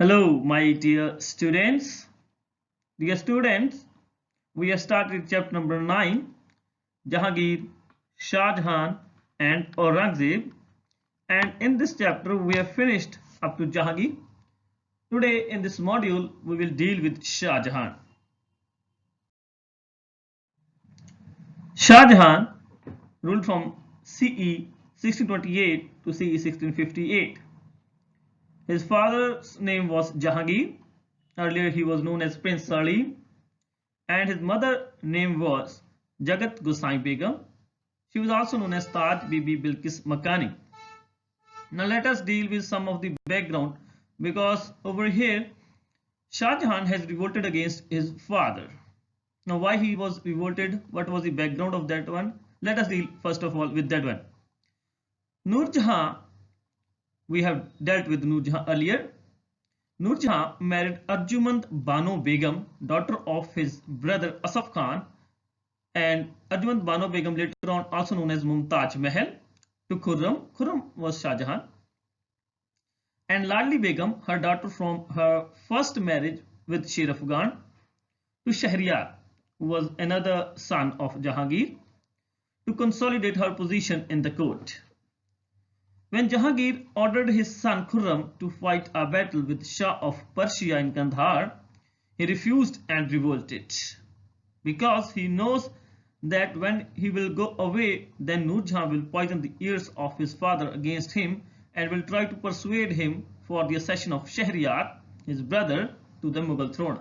Hello, my dear students. Dear students, we have started chapter number 9, Jahangir, Shah Jahan, and Aurangzeb. And in this chapter, we have finished up to Jahangir. Today, in this module, we will deal with Shah Jahan. Shah Jahan ruled from CE 1628 to CE 1658. His father's name was Jahangir. Earlier, he was known as Prince Salim. And his mother name was Jagat Gosai Begum. She was also known as Taj Bibi Bilkis Makani. Now let us deal with some of the background, because over here Shah Jahan has revolted against his father. Now why he was revolted, what was the background of that one? Let us deal first of all with that one. Nur Jahan, we have dealt with Nur Jahan earlier. Nur Jahan married Arjumand Bano Begum, daughter of his brother Asaf Khan, and Arjumand Bano Begum, later on also known as Mumtaz Mahal, to Khurram. Khurram was Shah Jahan. And Ladli Begum, her daughter from her first marriage with Sher Afghan, to Shahryar, who was another son of Jahangir, to consolidate her position in the court. When Jahangir ordered his son Khurram to fight a battle with Shah of Persia in Kandahar, he refused and revolted, because he knows that when he will go away, then Nur Jahan will poison the ears of his father against him and will try to persuade him for the accession of Shahryar, his brother, to the Mughal throne.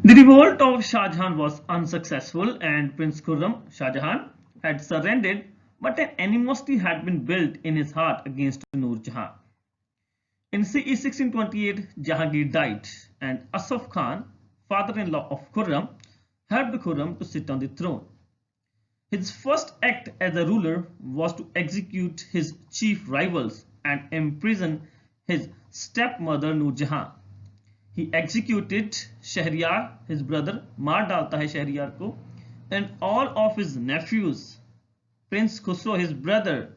The revolt of Shah Jahan was unsuccessful, and Prince Khurram, Shah Jahan, had surrendered, but an animosity had been built in his heart against Nur Jahan. In CE 1628, Jahangir died, and Asaf Khan, father-in-law of Khurram, helped Khurram to sit on the throne. His first act as a ruler was to execute his chief rivals and imprison his stepmother Nur Jahan. He executed Shahryar, his brother, maar dalta hai Shahryar ko, and all of his nephews, Prince Khusro, his brother,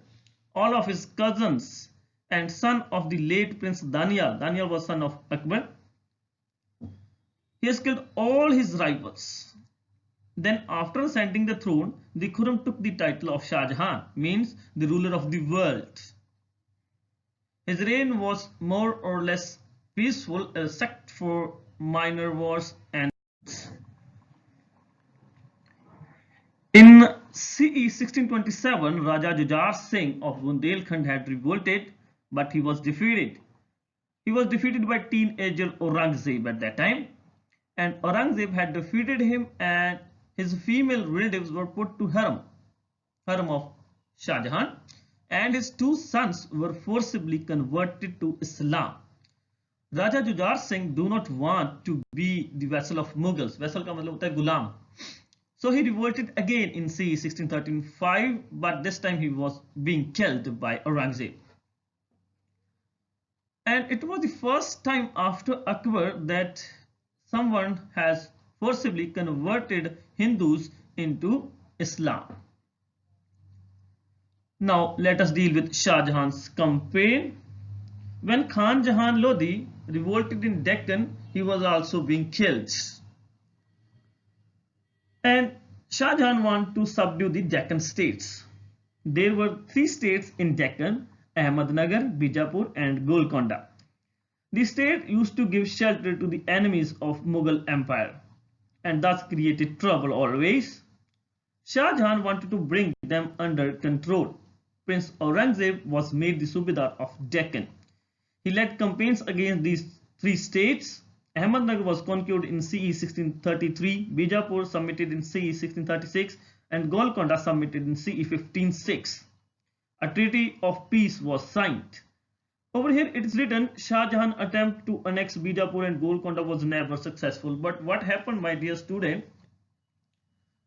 all of his cousins, and son of the late Prince Daniel. Daniel was son of Akbar. He has killed all his rivals. Then after ascending the throne, the Khurram took the title of Shah Jahan, means the ruler of the world. His reign was more or less peaceful, except for minor wars and in CE 1627, Raja Jujar Singh of Bundelkhand had revolted, but he was defeated. He was defeated by teenager Aurangzeb at that time, and Aurangzeb had defeated him, and his female relatives were put to harem of Shah Jahan, and his two sons were forcibly converted to Islam. Raja Jujar Singh do not want to be the vassal of Mughals. Vassal का मतलब होता है गुलाम. So he revolted again in CE 1613-5, but this time he was being killed by Aurangzeb. And it was the first time after Akbar that someone has forcibly converted Hindus into Islam. Now let us deal with Shah Jahan's campaign. When Khan Jahan Lodi revolted in Deccan, he was also being killed. And Shah Jahan wanted to subdue the Deccan states. There were 3 states in Deccan: Ahmednagar, Bijapur, and Golconda. The state used to give shelter to the enemies of Mughal Empire, and thus created trouble always. Shah Jahan wanted to bring them under control. Prince Aurangzeb was made the Subedar of Deccan. He led campaigns against these 3 states. Ahmednagar was conquered in CE 1633, Bijapur submitted in CE 1636, and Golconda submitted in CE 1506. A treaty of peace was signed. Over here it is written Shah Jahan attempt to annex Bijapur and Golconda was never successful. But what happened, my dear student?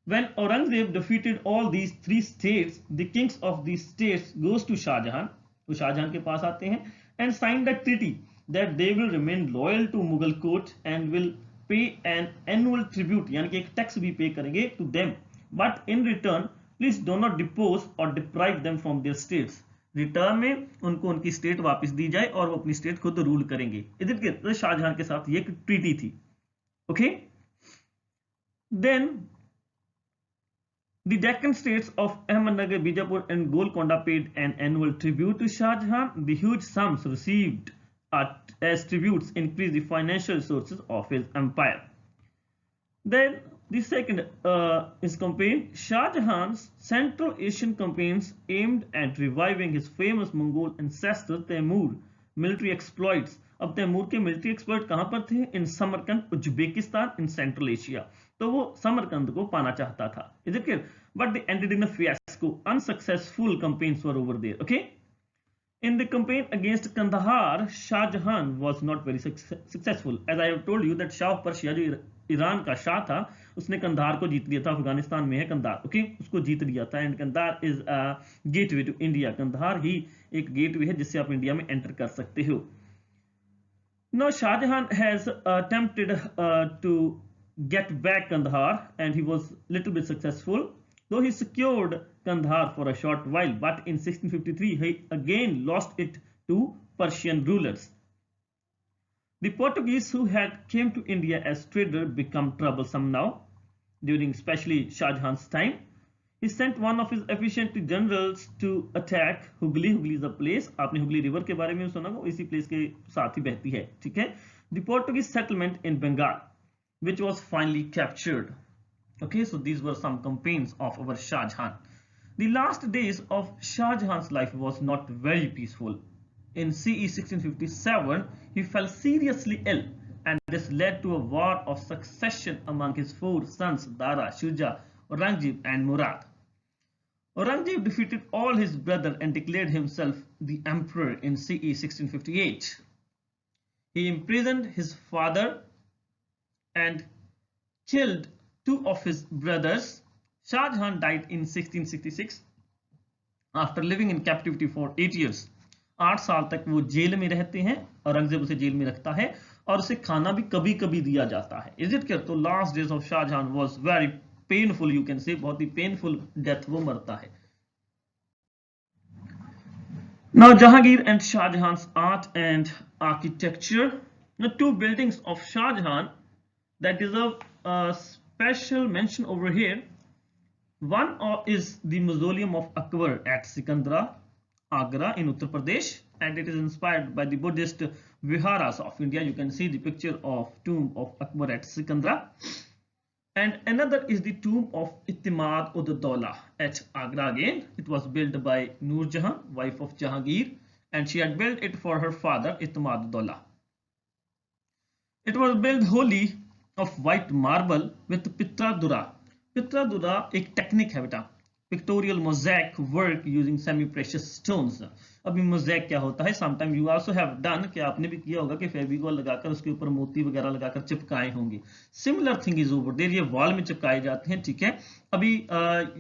When Aurangzeb defeated all these 3 states, the kings of these states goes to Shah Jahan, तो Shah Jahan के पास आते हैं, and signed a treaty that they will remain loyal to Mughal court and will pay an annual tribute, यानी कि एक tax भी पे करेंगे to them, but in return please do not depose or deprive them from their states. Return में उनको उनकी state वापस दी जाए और वो अपनी स्टेट खुद रूल करेंगे। इधर शाहजहां के साथ ये एक ट्रीटी थी। Okay, then the Deccan states of Ahmednagar, Bijapur and Golconda paid an annual tribute to Shah Jahan. The huge sums received as tributes increased the financial resources of his empire. Then the second is campaign. Shah Jahan's Central Asian campaigns aimed at reviving his famous Mongol ancestor Taimur military exploits. अब तैमूर के military exploit कहां पर थे? In Samarkand, Uzbekistan, in Central Asia. तो वो Samarkand को पाना चाहता था। Is it clear? But they ended in a fiasco, unsuccessful campaigns were over there. Okay, in the campaign against Kandahar, Shah Jahan was not very successful. As I have told you that Shah of Persia, जो Iran का शाह था, उसने कंधार को जीत लिया था। अफगानिस्तान में है Kandahar. Okay, उसको जीत लिया था। And Kandahar is a gateway to India. Kandahar ही एक गेटवे है जिससे आप इंडिया में एंटर कर सकते हो। Now Shah Jahan has attempted to get back Kandahar and he was little bit successful, though he secured Kandahar for a short while, but in 1653 he again lost it to Persian rulers. The Portuguese who had came to India as trader become troublesome now during especially Shah Jahan's time. He sent one of his efficient generals to attack Hooghly. Hooghly is a place, आपने Hooghly river के बारे में सुना होगा, इसी place के साथ ही बहती है। ठीक है, the Portuguese settlement in Bengal, which was finally captured. Okay, so these were some campaigns of our Shah Jahan. The last days of Shah Jahan's life was not very peaceful. In CE 1657, he fell seriously ill, and this led to a war of succession among his four sons Dara, Shuja, Aurangzeb and Murad. Aurangzeb defeated all his brothers and declared himself the emperor in CE 1658. He imprisoned his father and killed two of his brothers. Shah Jahan died in 1666 after living in captivity for 8 years. 8 साल तक वो jail में रहते हैं। औरंगजेब उसे jail में रखता है और उसे खाना भी कभी कभी दिया जाता है। Is it clear? तो last days of Shahjahan was very painful, you can say, बहुत ही पेनफुल डेथ वो मरता है। Now Jahangir and Shah Jahan's art and architecture. Now two buildings of Shah Jahan that deserve a special mention over here. One is the mausoleum of Akbar at Sikandra, Agra in Uttar Pradesh, and it is inspired by the Buddhist viharas of India. You can see the picture of tomb of Akbar at Sikandra. And another is the tomb of Ittimad ud Daula at Agra again. It was built by Noor Jahan, wife of Jahangir, and she had built it for her father Ittimad ud Daula. It was built wholly of white marble with Pitra Dura. Pitra Dura एक technique है बेटा, pictorial mosaic work using semi precious stones. अभी mosaic क्या होता है? Sometime you also have done, कि आपने भी किया होगा कि फेविकॉल लगाकर उसके ऊपर मोती वगैरह लगाकर चिपकाए होंगे। Similar thing is over there, ये वॉल में चिपकाए जाते हैं। ठीक है, अभी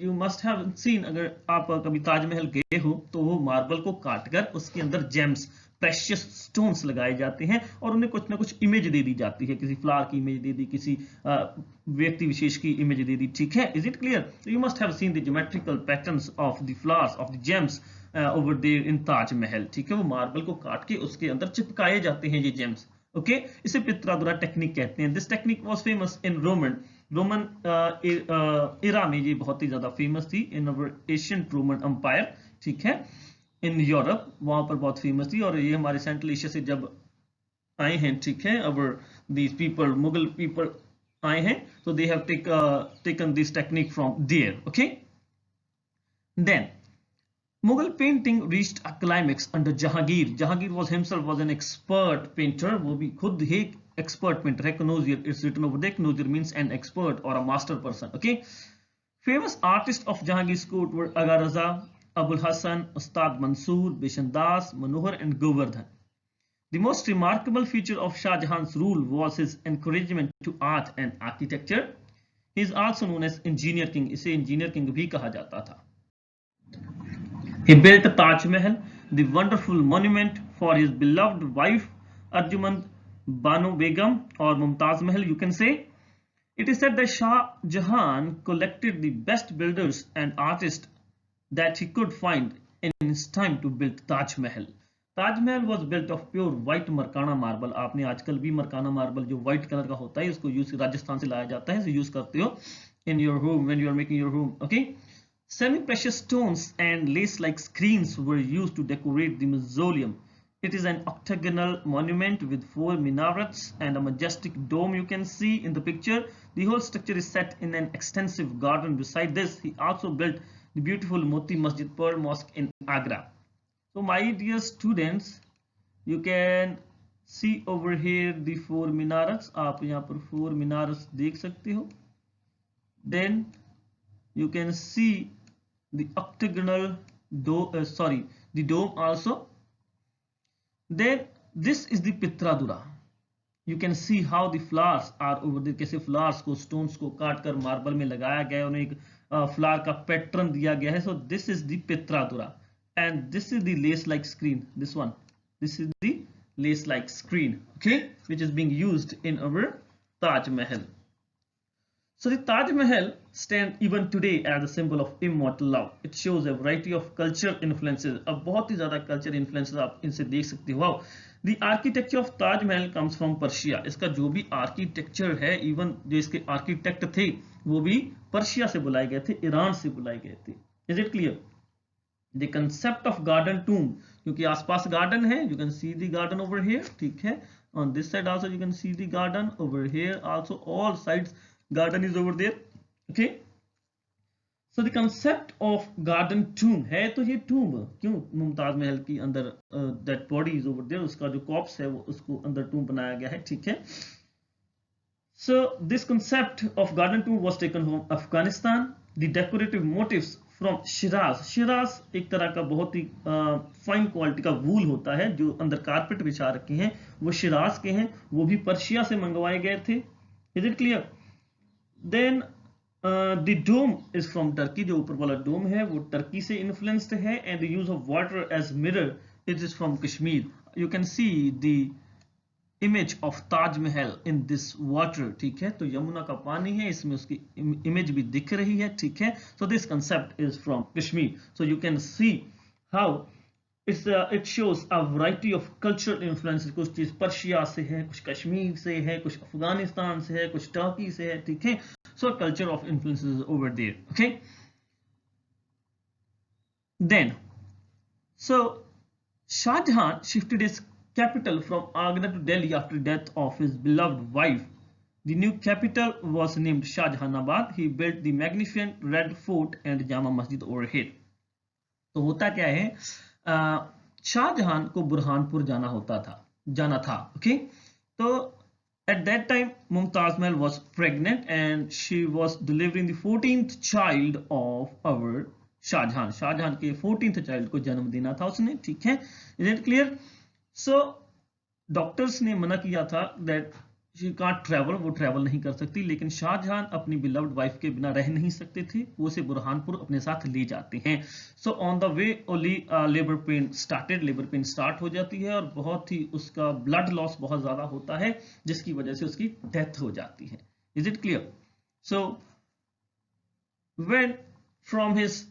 यू मस्ट हैव सीन, अगर आप कभी ताजमहल गए हो तो वो मार्बल को काटकर उसके अंदर जेम्स, प्रेशियस स्टोन्स लगाए जाते हैं और उन्हें कुछ ना कुछ इमेज दे दी जाती है, किसी फ्लावर की इमेज दे दी, किसी व्यक्ति विशेष की इमेज दे दी। ठीक है, is it clear? You must have seen the geometrical patterns of the flowers of the gems over there in Taj Mahal. ठीक है, वो मार्बल को काट के उसके अंदर चिपकाए जाते हैं ये जेम्स। ओके, इसे पित्रादुरा टेक्निक कहते हैं। This technique was famous in Roman era में, ये बहुत ही ज्यादा फेमस थी इन अवर एशियन रोमन एम्पायर। ठीक है, इन यूरोप वहां पर बहुत फेमस थी, और ये हमारे सेंट्रल एशिया से जब आए हैं, ठीक है, our these people, Mughal people आए हैं, तो they have taken this technique from there. Okay, then Mughal painting reached a climax under Jahangir. Jahangir was an expert painter. वो भी खुद ही expert painter है। Connoisseur, it's written over there. Connoisseur means an expert or a master person. Okay. Famous artists of Jahangir's court were Aga Raza, Abul Hasan, Ustad Mansoor, Bishan Das, Manohar, and Govardhan. The most remarkable feature of Shah Jahan's rule was his encouragement to art and architecture. He is also known as Engineer King. इसे Engineer King भी कहा जाता था। He built Taj Mahal, the wonderful monument for his beloved wife Arjumand Banu Begum, or Mumtaz Mahal, you can say. It is said that Shah Jahan collected the best builders and artists that he could find in his time to build Taj Mahal. Taj Mahal was built of pure white Markana marble. आपने आजकल भी Markana marble जो white color का होता है उसको use Rajasthan से लाया जाता है, इसे यूज करते हो in your home when you are making your home. Okay. Semi-precious stones and lace-like screens were used to decorate the mausoleum. It is an octagonal monument with 4 minarets and a majestic dome you can see in the picture. The whole structure is set in an extensive garden. Beside this, he also built the beautiful Moti Masjid Pearl Mosque in Agra. So my dear students, you can see over here the 4 minarets. आप यहाँ पर 4 minarets देख सकते हो. Then you can see the octagonal dome, the dome also. Then this is the Pitradura. You can see how the flowers are over there. कैसे flowers को stones को काट कर मार्बल में लगाया गया है, उन्हें एक flower का पैटर्न दिया गया है. So this is the Pitradura, and this is the lace-like screen. This one, this is the lace-like screen, okay, which is being used in our Taj Mahal. So the Taj Mahal stands even today as a symbol of immortal love. It shows a variety of cultural influences. अब बहुत ही ज़्यादा cultural influences आप इनसे देख सकते हो. Wow. The architecture of Taj Mahal comes from Persia. इसका जो भी architecture है, even जो इसके architect थे, वो भी पर्शिया से बुलाए गए थे, ईरान से बुलाए गए थे. Is it clear? The concept of garden tomb, क्योंकि आसपास garden है, you can see the garden over here, ठीक है. On this side also you can see the garden, over here also all sides garden is over there, okay. So the concept of garden tomb है, तो ये tomb क्यों मुमताज महल की अंदर that body is over there, उसका जो corpse है वो उसको अंदर tomb बनाया गया है, ठीक है. So this concept of garden tomb was taken from Afghanistan. The decorative motifs from Shiraz. Shiraz एक तरह का बहुत ही फाइन क्वालिटी का वूल होता है जो अंदर कारपेट बिछा रखे हैं, वो शिराज के हैं, वो भी पर्शिया से मंगवाए गए थे. Is it clear? Then the dome is from Turkey. जो ऊपर वाला डोम है वो टर्की से इन्फ्लुएंस्ड है. And the use of water as mirror, it is from Kashmir. You can see the image of Taj Mahal in this water, ठीक है. तो यमुना का पानी है, इसमें उसकी इमेज भी दिख रही है, ठीक है. So this concept is from Kashmir. So you can see how it shows a variety of cultural influences. कुछ चीज पर्शिया से है, कुछ कश्मीर से है, कुछ अफगानिस्तान से है, कुछ टर्की से है, ठीक है. So culture of influences over there, okay. Then so Shah Jahan shifted his capital from Agra to Delhi after the death of his beloved wife. The new capital was named Shah Jahanabad. He built the magnificent Red Fort and Jama Masjid over here. तो होता क्या है, शाहजहां को बुरहानपुर जाना था, okay. तो at that time Mumtaz Mahal was pregnant and she was delivering the 14th child of our Shahjahan. Shahjahan के 14th child को जन्म देना था उसने, ठीक है. Is it clear? So doctors ने मना किया था that she can't travel, वो ट्रैवल नहीं कर सकती, लेकिन शाहजहां अपनी बिलव्ड वाइफ के बिना रह नहीं सकते थे, वो उसे बुरहानपुर अपने साथ ले जाते हैं. So on the way only labour pain start हो जाती है और बहुत ही उसका ब्लड लॉस बहुत ज्यादा होता है जिसकी वजह से उसकी डेथ हो जाती है. Is it clear? So when from his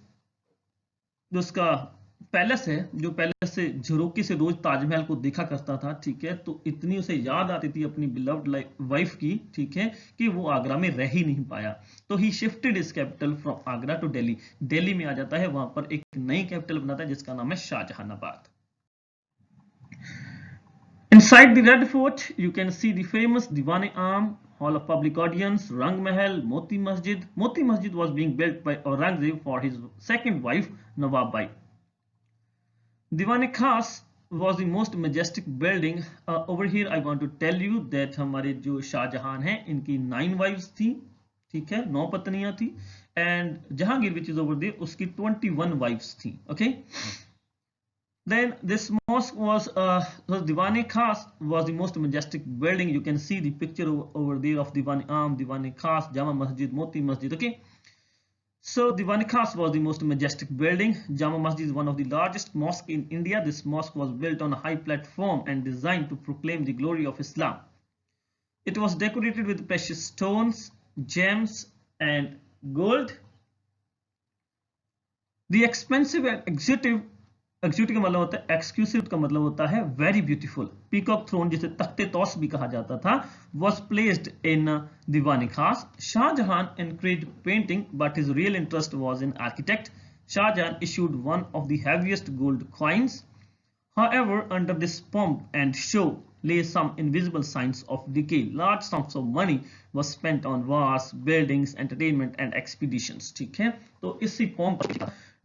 उसका पैलेस है, जो पैलेस से झरोके से रोज ताजमहल को देखा करता था, ठीक है, तो इतनी उसे याद आती थी अपनी बिलव्ड वाइफ की, ठीक है, कि वो आगरा में रह ही नहीं पाया. तो he shifted his capital from Agra to Delhi. Delhi में आ जाता है, वहां पर एक नई कैपिटल बनाता है जिसका नाम है Shahjahanabad. Inside the Red Fort, you can see the famous Diwan-e-Aam, Hall of Public Audience, Rang Mahal, Moti Masjid. Moti Masjid was being built by Aurangzeb for his second wife, Nawab Bai. Diwan-e-Khas was the most majestic building. Over here I want to tell you that हमारे जो शाहजहां हैं इनकी 9 wives थी, ठीक है, 9 पत्नियां थी. And Jahangir, which is over there, उसकी 21 wives थी, okay. Then this mosque was Diwan-e-Khas was the most majestic building. You can see the picture over there of Diwan-e-Aam, Diwan-e-Khas, Jama Masjid, Moti Masjid, okay. So Diwan-e-Khas was the most majestic building. Jama Masjid is one of the largest mosques in India. This mosque was built on a high platform and designed to proclaim the glory of Islam. It was decorated with precious stones, gems and gold. The expensive and executive का मतलब होता है exclusive का मतलब होता है very beautiful. Peacock throne जिसे तख्ते तौस भी कहा जाता था was placed in दीवान खास। Shahjahan encouraged painting but his real interest was in architect. Shahjahan issued one of the heaviest gold coins. However, under this pomp and show lay some invisible signs of decay. Large sums of money was spent on wars, buildings, entertainment and expeditions. ठीक है, तो इसी pomp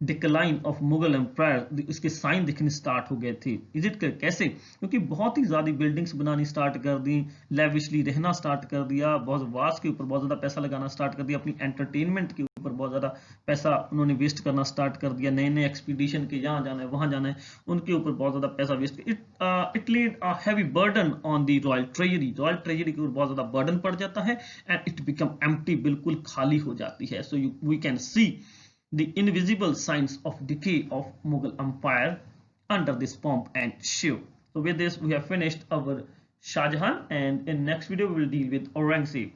decline of Mughal empire इसके sign दिखने start हो गए थे। Is it कैसे? क्योंकि बहुत ही ज्यादा बिल्डिंग्स बनानी स्टार्ट कर दी, लेविशली रहना स्टार्ट कर दिया, बहुत वार्स के ऊपर बहुत ज्यादा पैसा लगाना स्टार्ट कर दिया, अपनी एंटरटेनमेंट के ऊपर बहुत ज्यादा पैसा उन्होंने वेस्ट करना स्टार्ट कर दिया, नए नए एक्सपीडिशन के यहाँ जाना है वहां जाना है उनके ऊपर बहुत ज्यादा पैसा waste. It led a heavy burden on the royal treasury. Royal treasury के ऊपर बहुत ज्यादा बर्डन पड़ जाता है एंड इट बिकम एम्प्टी, बिल्कुल खाली हो जाती है। So we can see the invisible signs of decay of Mughal Empire under this pomp and show. So with this we have finished our Shah Jahan, and in next video we will deal with Aurangzeb.